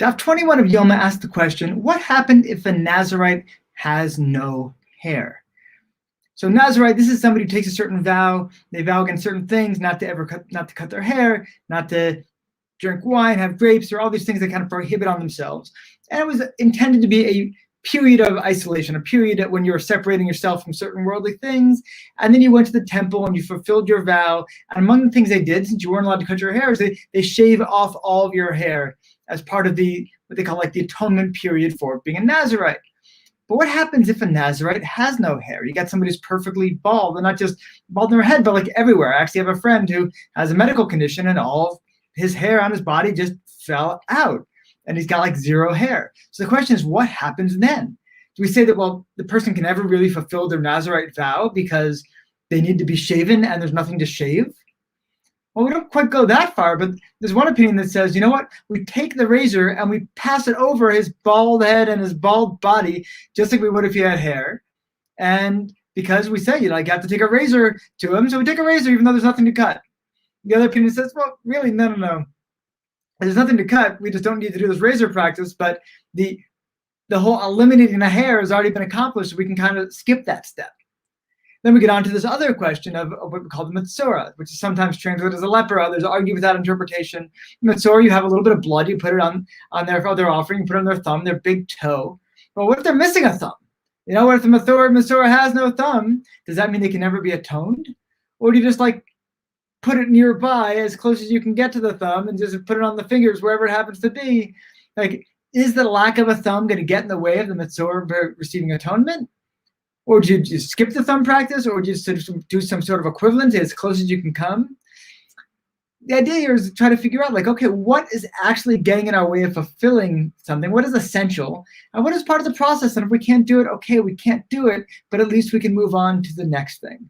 Daf 21 of Yoma asked the question, what happened if a Nazirite has no hair? So Nazirite, this is somebody who takes a certain vow. They vow against certain things, not to cut their hair, not to drink wine, have grapes, or all these things they kind of prohibit on themselves. And it was intended to be a period of isolation, a period when you were separating yourself from certain worldly things. And then you went to the temple and you fulfilled your vow. And among the things they did, since you weren't allowed to cut your hair, is they shave off all of your hair as part of what they call like the atonement period for being a Nazirite. But what happens if a Nazirite has no hair? You got somebody who's perfectly bald, and not just bald in their head, but like everywhere. I actually have a friend who has a medical condition, and all of his hair on his body just fell out, and he's got like zero hair. So the question is, what happens then? Do we say that, well, the person can never really fulfill their Nazirite vow because they need to be shaven and there's nothing to shave? Well, we don't quite go that far, but there's one opinion that says, you know what? We take the razor and we pass it over his bald head and his bald body, just like we would if he had hair. And because we say, you have to take a razor to him, so we take a razor even though there's nothing to cut. The other opinion says, well, really, no. There's nothing to cut. We just don't need to do this razor practice, but the whole eliminating the hair has already been accomplished, so we can kind of skip that step. Then we get on to this other question of what we call the Metzora, which is sometimes translated as a leper. Others argue with that interpretation. Metzora, you have a little bit of blood, you put it on their offering, you put it on their thumb, their big toe. Well, what if they're missing a thumb? What if the Metzora has no thumb? Does that mean they can never be atoned? Or do you just put it nearby as close as you can get to the thumb and just put it on the fingers wherever it happens to be? Is the lack of a thumb going to get in the way of the Metzora receiving atonement? Or do you just skip the thumb practice, or do you just do some sort of equivalent as close as you can come? The idea here is to try to figure out, okay, what is actually getting in our way of fulfilling something? What is essential? And what is part of the process? And if we can't do it, okay, we can't do it, but at least we can move on to the next thing.